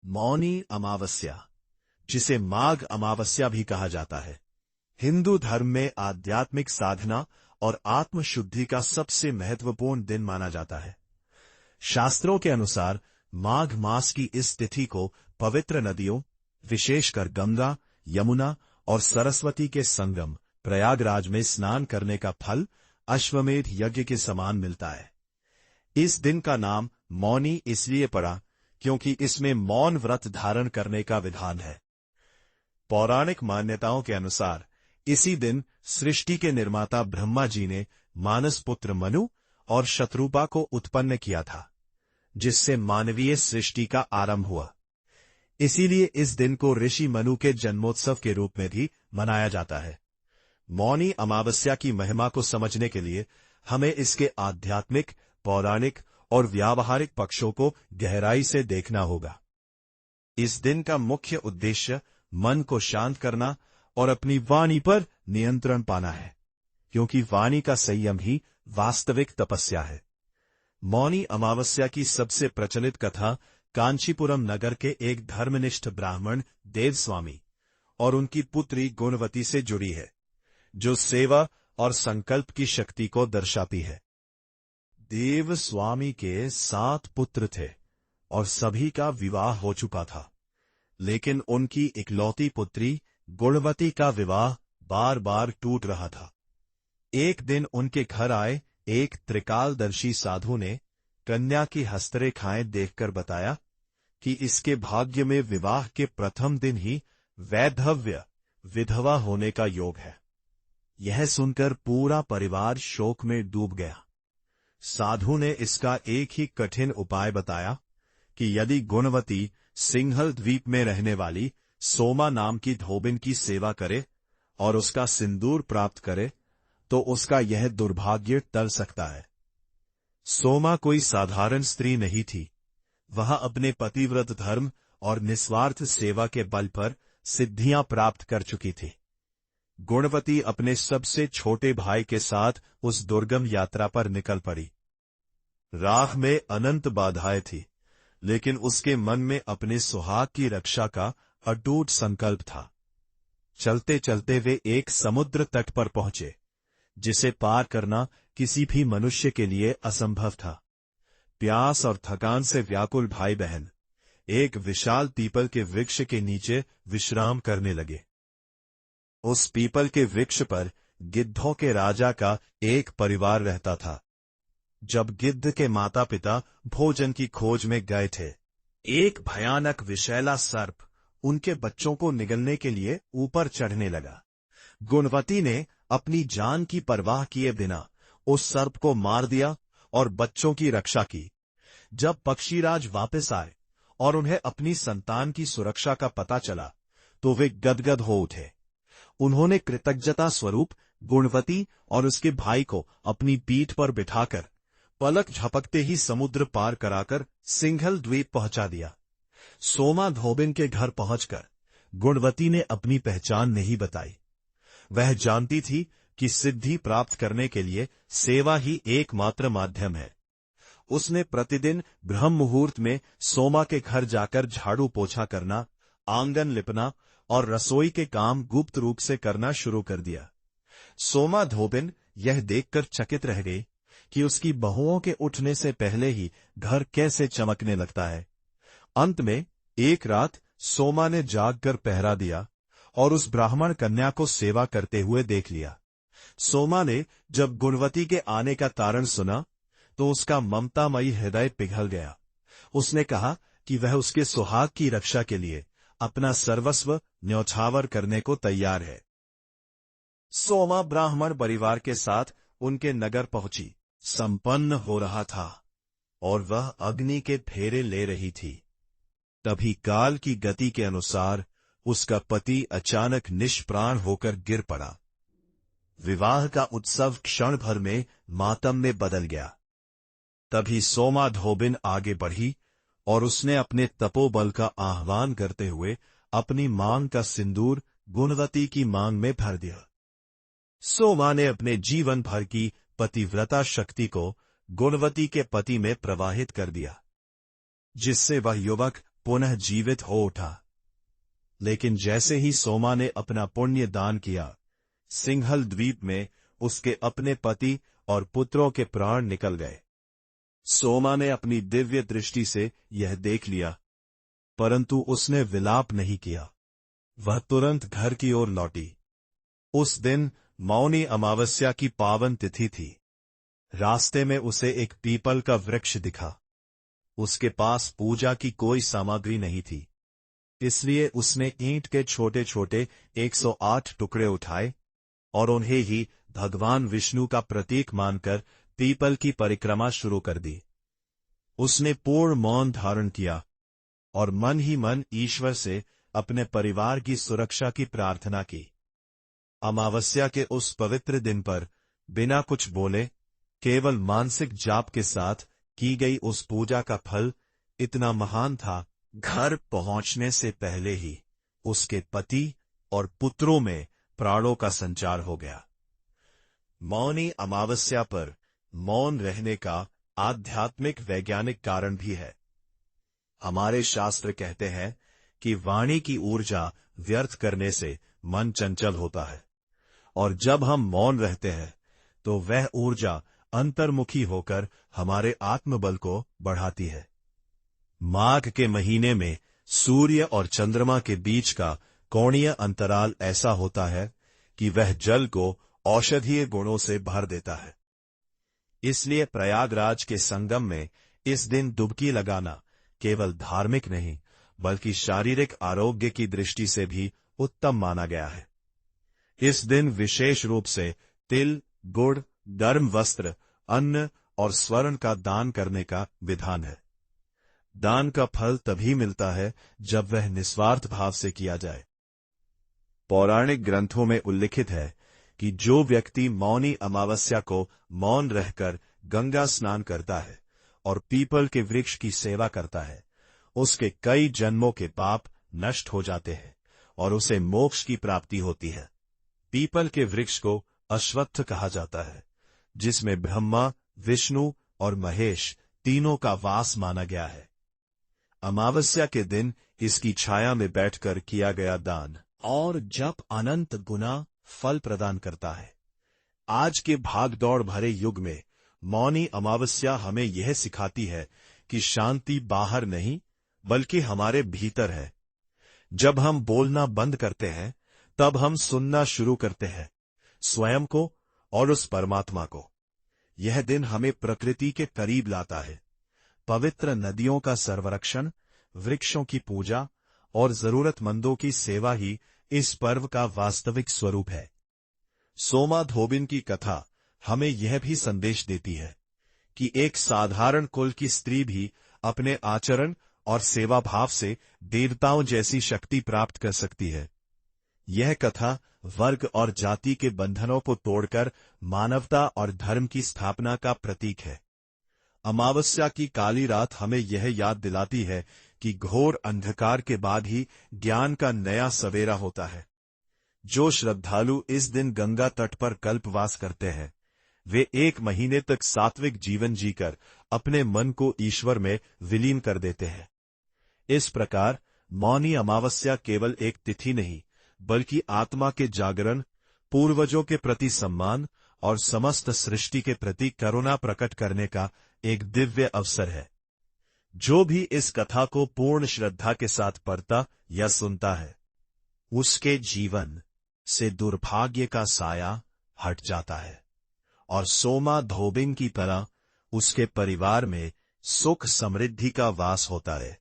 मौनी अमावस्या, जिसे माघ अमावस्या भी कहा जाता है, हिंदू धर्म में आध्यात्मिक साधना और आत्मशुद्धि का सबसे महत्वपूर्ण दिन माना जाता है। शास्त्रों के अनुसार माघ मास की इस तिथि को पवित्र नदियों, विशेषकर गंगा, यमुना और सरस्वती के संगम प्रयागराज में स्नान करने का फल अश्वमेध यज्ञ के समान मिलता है। इस दिन का नाम मौनी इसलिए पड़ा क्योंकि इसमें मौन व्रत धारण करने का विधान है। पौराणिक मान्यताओं के अनुसार इसी दिन सृष्टि के निर्माता ब्रह्मा जी ने मानस पुत्र मनु और शत्रुपा को उत्पन्न किया था, जिससे मानवीय सृष्टि का आरंभ हुआ। इसीलिए इस दिन को ऋषि मनु के जन्मोत्सव के रूप में भी मनाया जाता है। मौनी अमावस्या की महिमा को समझने के लिए हमें इसके आध्यात्मिक, पौराणिक और व्यावहारिक पक्षों को गहराई से देखना होगा। इस दिन का मुख्य उद्देश्य मन को शांत करना और अपनी वाणी पर नियंत्रण पाना है, क्योंकि वाणी का संयम ही वास्तविक तपस्या है। मौनी अमावस्या की सबसे प्रचलित कथा कांचीपुरम नगर के एक धर्मनिष्ठ ब्राह्मण देवस्वामी और उनकी पुत्री गुणवती से जुड़ी है, जो सेवा और संकल्प की शक्ति को दर्शाती है। देवस्वामी के 7 पुत्र थे और सभी का विवाह हो चुका था, लेकिन उनकी इकलौती पुत्री गुणवती का विवाह बार बार टूट रहा था। एक दिन उनके घर आए एक त्रिकालदर्शी साधु ने कन्या की हस्तरेखाएं देखकर बताया कि इसके भाग्य में विवाह के प्रथम दिन ही वैधव्य, विधवा होने का योग है। यह सुनकर पूरा परिवार शोक में डूब गया। साधु ने इसका एक ही कठिन उपाय बताया कि यदि गुणवती सिंहल द्वीप में रहने वाली सोमा नाम की धोबिन की सेवा करे और उसका सिंदूर प्राप्त करे तो उसका यह दुर्भाग्य टल सकता है। सोमा कोई साधारण स्त्री नहीं थी। वह अपने पतिव्रत धर्म और निस्वार्थ सेवा के बल पर सिद्धियां प्राप्त कर चुकी थी। गुणवती अपने सबसे छोटे भाई के साथ उस दुर्गम यात्रा पर निकल पड़ी। राह में अनंत बाधाएं थी, लेकिन उसके मन में अपने सुहाग की रक्षा का अटूट संकल्प था। चलते चलते वे एक समुद्र तट पर पहुंचे, जिसे पार करना किसी भी मनुष्य के लिए असंभव था। प्यास और थकान से व्याकुल भाई बहन एक विशाल पीपल के वृक्ष के नीचे विश्राम करने लगे। उस पीपल के वृक्ष पर गिद्धों के राजा का एक परिवार रहता था। जब गिद्ध के माता पिता भोजन की खोज में गए थे, एक भयानक विषैला सर्प उनके बच्चों को निगलने के लिए ऊपर चढ़ने लगा। गुणवती ने अपनी जान की परवाह किए बिना उस सर्प को मार दिया और बच्चों की रक्षा की। जब पक्षीराज वापस आए और उन्हें अपनी संतान की सुरक्षा का पता चला, तो वे गदगद हो उठे। उन्होंने कृतज्ञता स्वरूप गुणवती और उसके भाई को अपनी पीठ पर बिठाकर पलक झपकते ही समुद्र पार कराकर सिंघल द्वीप पहुंचा दिया। सोमा धोबिन के घर पहुंचकर गुणवती ने अपनी पहचान नहीं बताई। वह जानती थी कि सिद्धि प्राप्त करने के लिए सेवा ही एकमात्र माध्यम है। उसने प्रतिदिन ब्रह्म मुहूर्त में सोमा के घर जाकर झाड़ू पोछा करना, आंगन लिपना और रसोई के काम गुप्त रूप से करना शुरू कर दिया। सोमा धोबिन यह देखकर चकित रह गई कि उसकी बहुओं के उठने से पहले ही घर कैसे चमकने लगता है। अंत में एक रात सोमा ने जागकर पहरा दिया और उस ब्राह्मण कन्या को सेवा करते हुए देख लिया। सोमा ने जब गुणवती के आने का कारण सुना तो उसका ममतामयी हृदय पिघल गया। उसने कहा कि वह उसके सुहाग की रक्षा के लिए अपना सर्वस्व न्यौछावर करने को तैयार है। सोमा ब्राह्मण परिवार के साथ उनके नगर पहुंची। संपन्न हो रहा था और वह अग्नि के फेरे ले रही थी। तभी काल की गति के अनुसार उसका पति अचानक निष्प्राण होकर गिर पड़ा। विवाह का उत्सव क्षण भर में मातम में बदल गया। तभी सोमा धोबिन आगे बढ़ी और उसने अपने तपोबल का आह्वान करते हुए अपनी मांग का सिंदूर गुणवती की मांग में भर दिया। सोमा ने अपने जीवन भर की पतिव्रता शक्ति को गुणवती के पति में प्रवाहित कर दिया, जिससे वह युवक पुनः जीवित हो उठा। लेकिन जैसे ही सोमा ने अपना पुण्य दान किया, सिंहल द्वीप में उसके अपने पति और पुत्रों के प्राण निकल गए। सोमा ने अपनी दिव्य दृष्टि से यह देख लिया, परंतु उसने विलाप नहीं किया। वह तुरंत घर की ओर लौटी। उस दिन मौनी अमावस्या की पावन तिथि थी। रास्ते में उसे एक पीपल का वृक्ष दिखा। उसके पास पूजा की कोई सामग्री नहीं थी, इसलिए उसने ईंट के छोटे छोटे 108 टुकड़े उठाए और उन्हें ही भगवान विष्णु का प्रतीक मानकर पीपल की परिक्रमा शुरू कर दी। उसने पूर्ण मौन धारण किया और मन ही मन ईश्वर से अपने परिवार की सुरक्षा की प्रार्थना की। अमावस्या के उस पवित्र दिन पर बिना कुछ बोले, केवल मानसिक जाप के साथ की गई उस पूजा का फल इतना महान था, घर पहुंचने से पहले ही उसके पति और पुत्रों में प्राणों का संचार हो गया। मौनी अमावस्या पर मौन रहने का आध्यात्मिक वैज्ञानिक कारण भी है। हमारे शास्त्र कहते हैं कि वाणी की ऊर्जा व्यर्थ करने से मन चंचल होता है, और जब हम मौन रहते हैं तो वह ऊर्जा अंतर्मुखी होकर हमारे आत्मबल को बढ़ाती है। माघ के महीने में सूर्य और चंद्रमा के बीच का कोणीय अंतराल ऐसा होता है कि वह जल को औषधीय गुणों से भर देता है। इसलिए प्रयागराज के संगम में इस दिन डुबकी लगाना केवल धार्मिक नहीं, बल्कि शारीरिक आरोग्य की दृष्टि से भी उत्तम माना गया है। इस दिन विशेष रूप से तिल, गुड़, गर्म वस्त्र, अन्न और स्वर्ण का दान करने का विधान है। दान का फल तभी मिलता है जब वह निस्वार्थ भाव से किया जाए। पौराणिक ग्रंथों में उल्लिखित है कि जो व्यक्ति मौनी अमावस्या को मौन रहकर गंगा स्नान करता है और पीपल के वृक्ष की सेवा करता है, उसके कई जन्मों के पाप नष्ट हो जाते हैं और उसे मोक्ष की प्राप्ति होती है। पीपल के वृक्ष को अश्वत्थ कहा जाता है, जिसमें ब्रह्मा, विष्णु और महेश तीनों का वास माना गया है। अमावस्या के दिन इसकी छाया में बैठकर किया गया दान और जप अनंत गुना फल प्रदान करता है। आज के भागदौड़ भरे युग में मौनी अमावस्या हमें यह सिखाती है कि शांति बाहर नहीं, बल्कि हमारे भीतर है। जब हम बोलना बंद करते हैं, तब हम सुनना शुरू करते हैं, स्वयं को और उस परमात्मा को। यह दिन हमें प्रकृति के करीब लाता है। पवित्र नदियों का संरक्षण, वृक्षों की पूजा और जरूरतमंदों की सेवा ही इस पर्व का वास्तविक स्वरूप है। सोमा धोबिन की कथा हमें यह भी संदेश देती है कि एक साधारण कुल की स्त्री भी अपने आचरण और सेवा भाव से देवताओं जैसी शक्ति प्राप्त कर सकती है। यह कथा वर्ग और जाति के बंधनों को तोड़कर मानवता और धर्म की स्थापना का प्रतीक है। अमावस्या की काली रात हमें यह याद दिलाती है कि घोर अंधकार के बाद ही ज्ञान का नया सवेरा होता है। जो श्रद्धालु इस दिन गंगा तट पर कल्पवास करते हैं, वे 1 महीने तक सात्विक जीवन जीकर अपने मन को ईश्वर में विलीन कर देते हैं। इस प्रकार मौनी अमावस्या केवल एक तिथि नहीं, बल्कि आत्मा के जागरण, पूर्वजों के प्रति सम्मान और समस्त सृष्टि के प्रति करुणा प्रकट करने का एक दिव्य अवसर है। जो भी इस कथा को पूर्ण श्रद्धा के साथ पढ़ता या सुनता है, उसके जीवन से दुर्भाग्य का साया हट जाता है और सोमा धोबिन की तरह उसके परिवार में सुख समृद्धि का वास होता है।